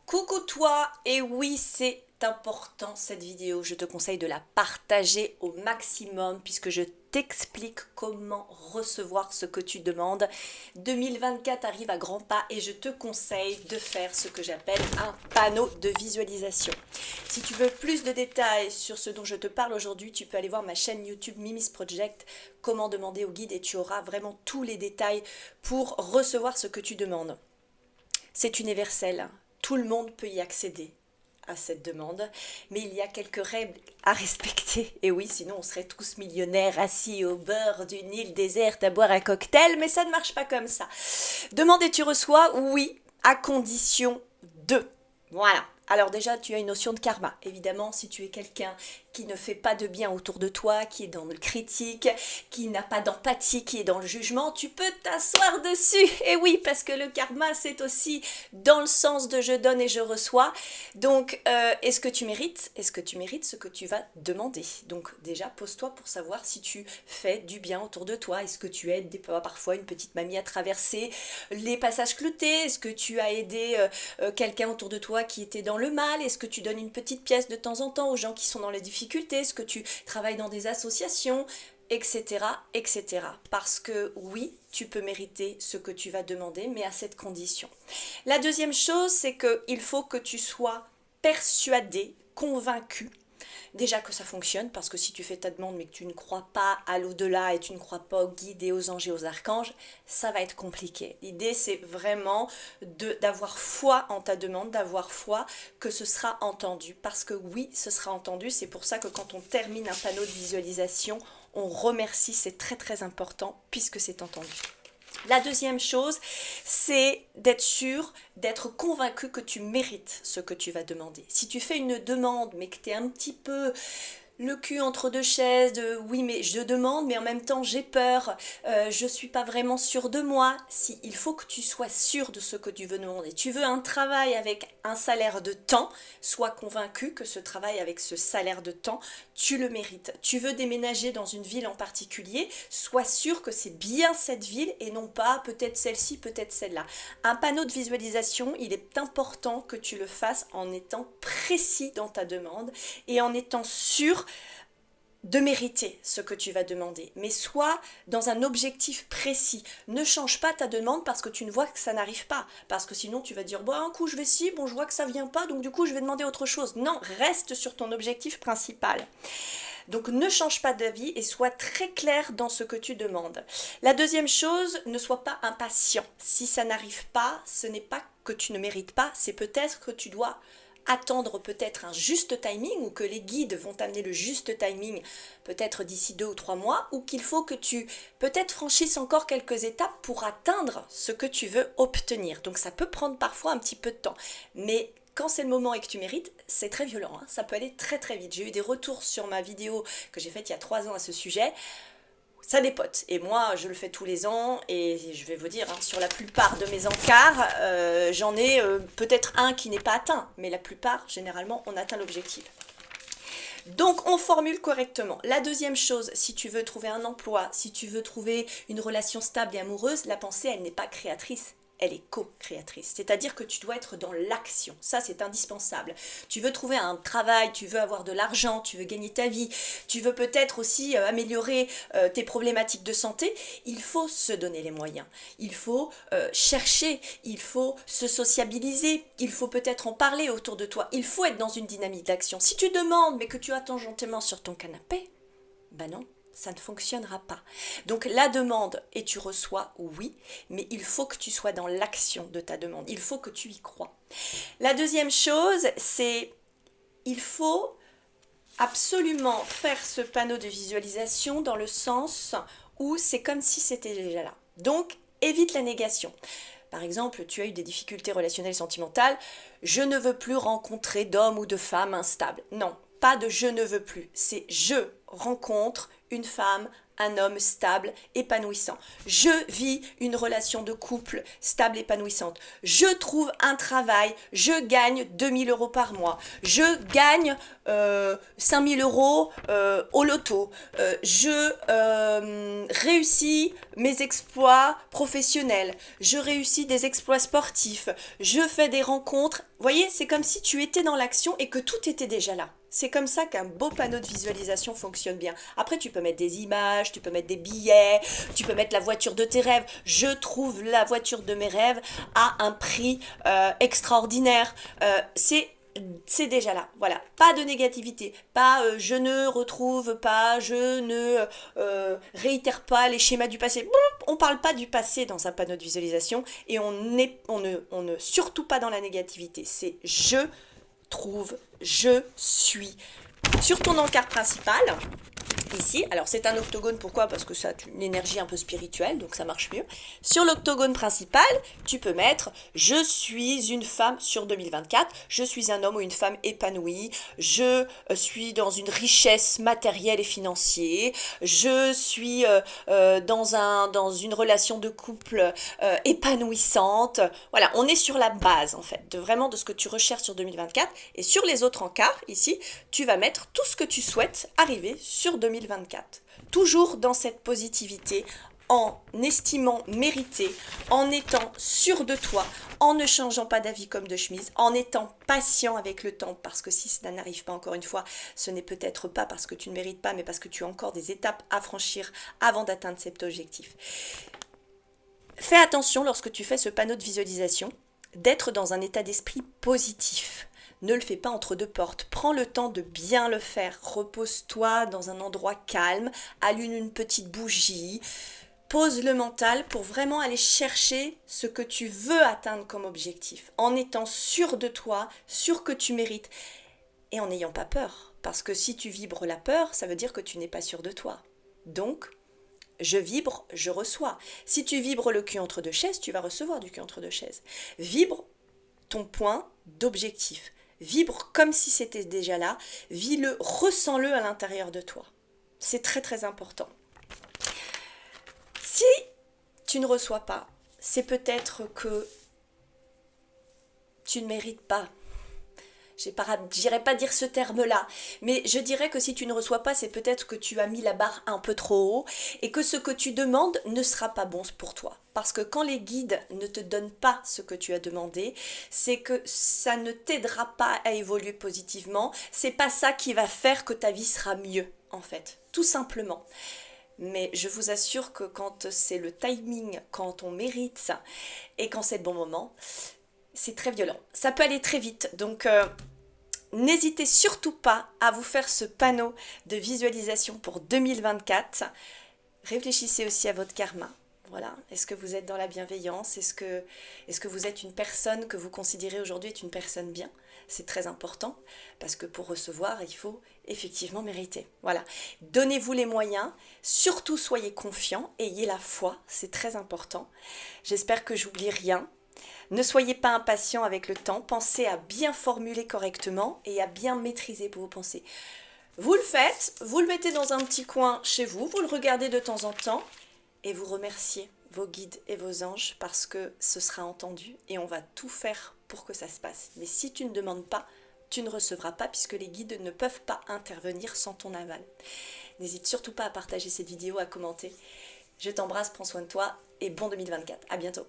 Coucou toi, et oui c'est important cette vidéo, je te conseille de la partager au maximum puisque je t'explique comment recevoir ce que tu demandes. 2024 arrive à grands pas et je te conseille de faire ce que j'appelle un panneau de visualisation. Si tu veux plus de détails sur ce dont je te parle aujourd'hui, tu peux aller voir ma chaîne YouTube Mimi's Project, comment demander au guide, et tu auras vraiment tous les détails pour recevoir ce que tu demandes. C'est universel. Tout le monde peut y accéder à cette demande, mais il y a quelques règles à respecter. Et oui, sinon on serait tous millionnaires assis au bord d'une île déserte à boire un cocktail, mais ça ne marche pas comme ça. Demande et tu reçois, oui, à condition de. Voilà. Alors déjà, tu as une notion de karma. Évidemment, si tu es quelqu'un qui ne fait pas de bien autour de toi, qui est dans le critique, qui n'a pas d'empathie, qui est dans le jugement, tu peux t'asseoir dessus. Et oui, parce que le karma, c'est aussi dans le sens de je donne et je reçois. Donc, est-ce que tu mérites? Est-ce que tu mérites ce que tu vas demander? Donc déjà, pose-toi pour savoir si tu fais du bien autour de toi. Est-ce que tu aides parfois une petite mamie à traverser les passages cloutés? Est-ce que tu as aidé quelqu'un autour de toi qui était dans le mal? Est-ce que tu donnes une petite pièce de temps en temps aux gens qui sont dans les difficultés? Est-ce que tu travailles dans des associations, etc., etc. Parce que oui, tu peux mériter ce que tu vas demander, mais à cette condition. La deuxième chose, c'est qu'il faut que tu sois persuadé, convaincu, déjà que ça fonctionne, parce que si tu fais ta demande mais que tu ne crois pas à l'au-delà et tu ne crois pas aux guides et aux anges et aux archanges, ça va être compliqué. L'idée, c'est vraiment d'avoir foi en ta demande, d'avoir foi que ce sera entendu, parce que oui, ce sera entendu. C'est pour ça que quand on termine un panneau de visualisation, on remercie, c'est très très important puisque c'est entendu. La deuxième chose, c'est d'être sûr, d'être convaincu que tu mérites ce que tu vas demander. Si tu fais une demande, mais que tu es un petit peu le cul entre deux chaises, de oui mais je demande mais en même temps j'ai peur, je suis pas vraiment sûre de moi. Si, il faut que tu sois sûr de ce que tu veux demander. Tu veux un travail avec un salaire de temps, sois convaincu que ce travail avec ce salaire de temps, tu le mérites. Tu veux déménager dans une ville en particulier, sois sûr que c'est bien cette ville et non pas peut-être celle-ci, peut-être celle-là. Un panneau de visualisation, il est important que tu le fasses en étant précis dans ta demande et en étant sûr de mériter ce que tu vas demander, mais sois dans un objectif précis. Ne change pas ta demande parce que tu ne vois que ça n'arrive pas, parce que sinon tu vas dire bon un coup je vais ci, bon je vois que ça vient pas, donc du coup je vais demander autre chose. Non, reste sur ton objectif principal. Donc ne change pas d'avis et sois très clair dans ce que tu demandes. La deuxième chose, ne sois pas impatient. Si ça n'arrive pas, ce n'est pas que tu ne mérites pas, c'est peut-être que tu dois attendre peut-être un juste timing, ou que les guides vont t'amener le juste timing peut-être d'ici 2 ou 3 mois, ou qu'il faut que tu peut-être franchisses encore quelques étapes pour atteindre ce que tu veux obtenir. Donc ça peut prendre parfois un petit peu de temps, mais quand c'est le moment et que tu mérites, c'est très violent, hein. Ça peut aller très très vite. J'ai eu des retours sur ma vidéo que j'ai faite il y a 3 ans à ce sujet. Ça dépote, et moi je le fais tous les ans, et je vais vous dire, hein, sur la plupart de mes encarts, j'en ai peut-être un qui n'est pas atteint, mais la plupart, généralement, on atteint l'objectif. Donc on formule correctement. La deuxième chose, si tu veux trouver un emploi, si tu veux trouver une relation stable et amoureuse, la pensée, elle n'est pas créatrice. Elle est co-créatrice, c'est-à-dire que tu dois être dans l'action, ça c'est indispensable. Tu veux trouver un travail, tu veux avoir de l'argent, tu veux gagner ta vie, tu veux peut-être aussi améliorer tes problématiques de santé, il faut se donner les moyens, il faut chercher, il faut se sociabiliser, il faut peut-être en parler autour de toi, il faut être dans une dynamique d'action. Si tu demandes mais que tu attends gentiment sur ton canapé, ben non. Ça ne fonctionnera pas. Donc la demande et tu reçois, oui, mais il faut que tu sois dans l'action de ta demande. Il faut que tu y crois. La deuxième chose, c'est il faut absolument faire ce panneau de visualisation dans le sens où c'est comme si c'était déjà là. Donc évite la négation. Par exemple, tu as eu des difficultés relationnelles et sentimentales, je ne veux plus rencontrer d'hommes ou de femmes instables. Non, pas de je ne veux plus, c'est je rencontre une femme, un homme stable, épanouissant. Je vis une relation de couple stable, épanouissante. Je trouve un travail, je gagne 2000 € par mois. Je gagne 5000 euros au loto. Je réussis mes exploits professionnels. Je réussis des exploits sportifs. Je fais des rencontres. Vous voyez, c'est comme si tu étais dans l'action et que tout était déjà là. C'est comme ça qu'un beau panneau de visualisation fonctionne bien. Après, tu peux mettre des images, tu peux mettre des billets, tu peux mettre la voiture de tes rêves. Je trouve la voiture de mes rêves à un prix extraordinaire. C'est déjà là, voilà. Pas de négativité, pas je ne retrouve pas, je ne réitère pas les schémas du passé. On parle pas du passé dans un panneau de visualisation et on ne surtout pas dans la négativité. C'est je trouve, je suis. Sur ton encart principal, ici, alors c'est un octogone, pourquoi? Parce que ça a une énergie un peu spirituelle, donc ça marche mieux. Sur l'octogone principal, tu peux mettre « Je suis une femme sur 2024, je suis un homme ou une femme épanoui, je suis dans une richesse matérielle et financière, je suis dans une relation de couple épanouissante. » Voilà, on est sur la base en fait, vraiment de ce que tu recherches sur 2024. Et sur les autres encarts, ici, tu vas mettre tout ce que tu souhaites arriver sur 2024. Toujours dans cette positivité, en estimant mériter, en étant sûr de toi, en ne changeant pas d'avis comme de chemise, en étant patient avec le temps, parce que si ça n'arrive pas encore une fois, ce n'est peut-être pas parce que tu ne mérites pas, mais parce que tu as encore des étapes à franchir avant d'atteindre cet objectif. Fais attention lorsque tu fais ce panneau de visualisation, d'être dans un état d'esprit positif. Ne le fais pas entre deux portes. Prends le temps de bien le faire. Repose-toi dans un endroit calme, allume une petite bougie, pose le mental pour vraiment aller chercher ce que tu veux atteindre comme objectif, en étant sûr de toi, sûr que tu mérites et en n'ayant pas peur. Parce que si tu vibres la peur, ça veut dire que tu n'es pas sûr de toi. Donc, je vibre, je reçois. Si tu vibres le cul entre deux chaises, tu vas recevoir du cul entre deux chaises. Vibre ton point d'objectif. Vibre comme si c'était déjà là. Vis-le, ressens-le à l'intérieur de toi. C'est très très important. Si tu ne reçois pas, c'est peut-être que tu ne mérites pas. J'irai pas dire ce terme-là, mais je dirais que si tu ne reçois pas, c'est peut-être que tu as mis la barre un peu trop haut et que ce que tu demandes ne sera pas bon pour toi. Parce que quand les guides ne te donnent pas ce que tu as demandé, c'est que ça ne t'aidera pas à évoluer positivement. C'est pas ça qui va faire que ta vie sera mieux, en fait, tout simplement. Mais je vous assure que quand c'est le timing, quand on mérite ça et quand c'est le bon moment, c'est très violent. Ça peut aller très vite, donc n'hésitez surtout pas à vous faire ce panneau de visualisation pour 2024. Réfléchissez aussi à votre karma. Voilà. Est-ce que vous êtes dans la bienveillance? Est-ce que vous êtes une personne que vous considérez aujourd'hui être une personne bien? C'est très important parce que pour recevoir, il faut effectivement mériter. Voilà. Donnez-vous les moyens, surtout soyez confiants, ayez la foi, c'est très important. J'espère que j'oublie rien. Ne soyez pas impatient avec le temps, pensez à bien formuler correctement et à bien maîtriser vos pensées. Vous le faites, vous le mettez dans un petit coin chez vous, vous le regardez de temps en temps et vous remerciez vos guides et vos anges parce que ce sera entendu et on va tout faire pour que ça se passe. Mais si tu ne demandes pas, tu ne recevras pas puisque les guides ne peuvent pas intervenir sans ton aval. N'hésite surtout pas à partager cette vidéo, à commenter. Je t'embrasse, prends soin de toi et bon 2024. À bientôt.